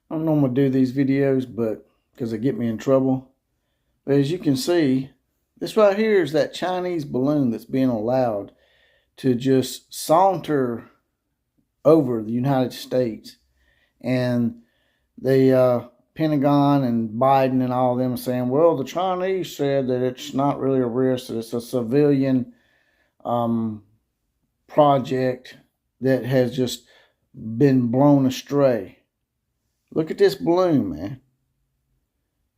I don't normally do these videos, but because they get me in trouble. But as you can see, this right here is that Chinese balloon that's being allowed to just saunter over the United States. And the Pentagon and Biden and all of them are saying, well, the Chinese said that it's not really a risk, that it's a civilian project that has just been blown astray. Look at this balloon, man.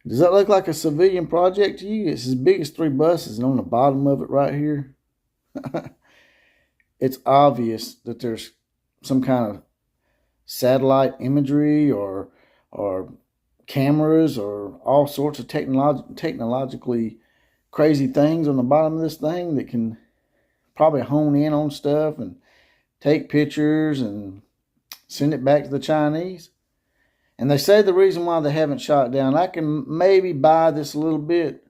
Does that look like a civilian project to you? It's as big as 3 buses, and on the bottom of it right here, it's obvious that there's some kind of satellite imagery or cameras or all sorts of technologically crazy things on the bottom of this thing that can probably hone in on stuff and take pictures and send it back to the Chinese. And they say the reason why they haven't shot it down, I can maybe buy this a little bit,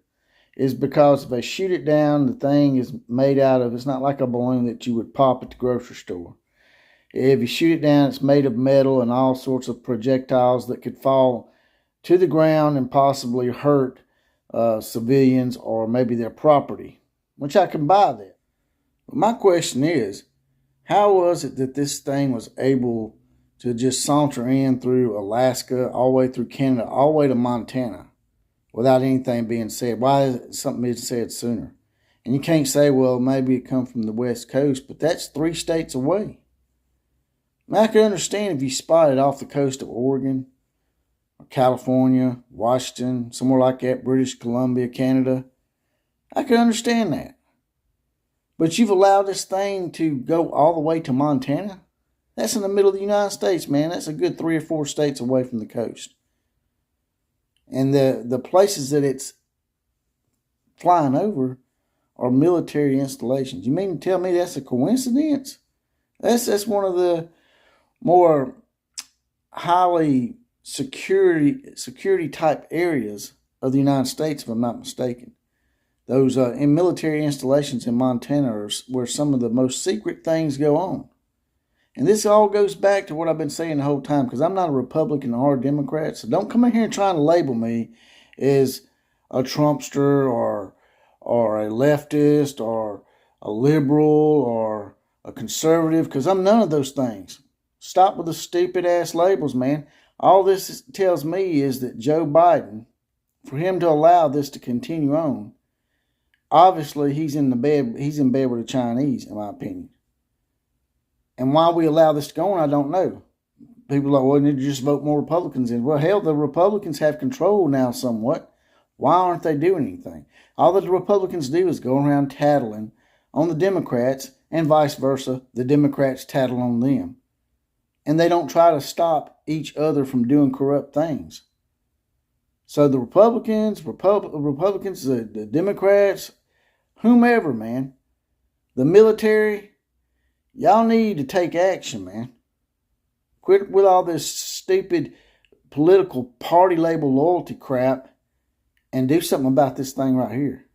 is because if they shoot it down, the thing is made out of, it's not like a balloon that you would pop at the grocery store. If you shoot it down, it's made of metal and all sorts of projectiles that could fall to the ground and possibly hurt civilians or maybe their property, which I can buy that. But my question is, how was it that this thing was able to just saunter in through Alaska, all the way through Canada, all the way to Montana without anything being said? Why isn't something being said sooner? And you can't say, well, maybe it come from the West Coast, but that's 3 states away. Now, I can understand if you spot it off the coast of Oregon, or California, Washington, somewhere like that, British Columbia, Canada. I can understand that. But you've allowed this thing to go all the way to Montana? That's in the middle of the United States, man. That's a good 3 or 4 states away from the coast. And the places that it's flying over are military installations. You mean to tell me that's a coincidence? That's one of the more highly security type areas of the United States, if I'm not mistaken. Those in military installations in Montana are where some of the most secret things go on. And this all goes back to what I've been saying the whole time, because I'm not a Republican or a Democrat, so don't come in here and try to label me as a Trumpster or a leftist or a liberal or a conservative, because I'm none of those things. Stop with the stupid ass labels, man. All this tells me is that Joe Biden, for him to allow this to continue on, obviously he's in bed with the Chinese, in my opinion. And why we allow this to go on, I don't know. People are like, well, need to just vote more Republicans in. Well, hell, the Republicans have control now somewhat. Why aren't they doing anything? All that the Republicans do is go around tattling on the Democrats, and vice versa, the Democrats tattle on them. And they don't try to stop each other from doing corrupt things. So the Republicans, the Democrats, whomever, man, the military, y'all need to take action, man. Quit with all this stupid political party label loyalty crap and do something about this thing right here.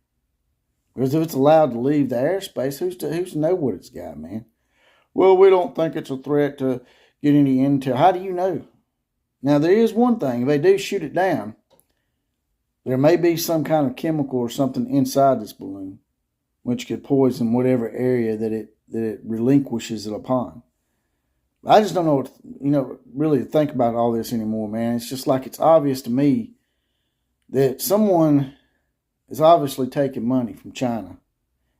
Because if it's allowed to leave the airspace, who's to know what it's got, man? Well, we don't think it's a threat to get any intel. How do you know? Now, there is one thing. If they do shoot it down, there may be some kind of chemical or something inside this balloon, which could poison whatever area that it relinquishes it upon. I just don't know what, really to think about all this anymore, man. It's just like it's obvious to me that someone is obviously taking money from China.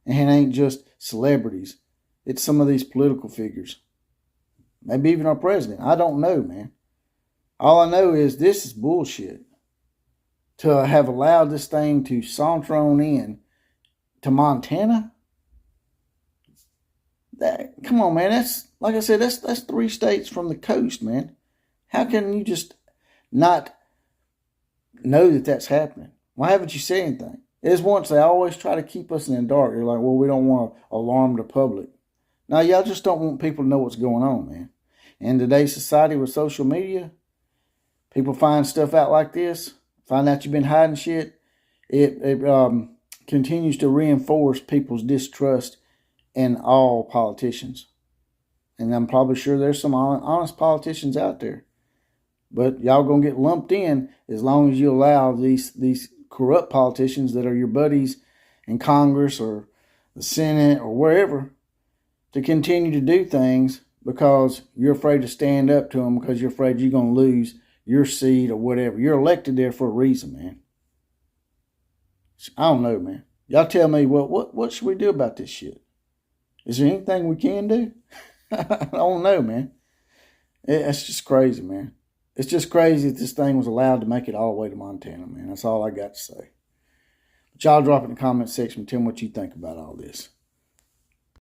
And it ain't just celebrities. It's some of these political figures. Maybe even our president. I don't know, man. All I know is this is bullshit. To have allowed this thing to saunter on in to Montana? Come on, man. That's, like I said, that's 3 states from the coast, man. How can you just not know that that's happening? Why haven't you said anything? It's once they always try to keep us in the dark. They're like, well, we don't want to alarm the public. Now, y'all just don't want people to know what's going on, man. In today's society with social media, people find stuff out like this, find out you've been hiding shit. It continues to reinforce people's distrust in all politicians. And I'm probably sure there's some honest politicians out there. But y'all gonna get lumped in as long as you allow these corrupt politicians that are your buddies in Congress or the Senate or wherever to continue to do things because you're afraid to stand up to them because you're afraid you're going to lose your seat or whatever. You're elected there for a reason, man. I don't know, man. Y'all tell me what should we do about this shit? Is there anything we can do? I don't know, man. It's just crazy, man. It's just crazy that this thing was allowed to make it all the way to Montana, man. That's all I got to say. But y'all drop in the comment section and tell me what you think about all this.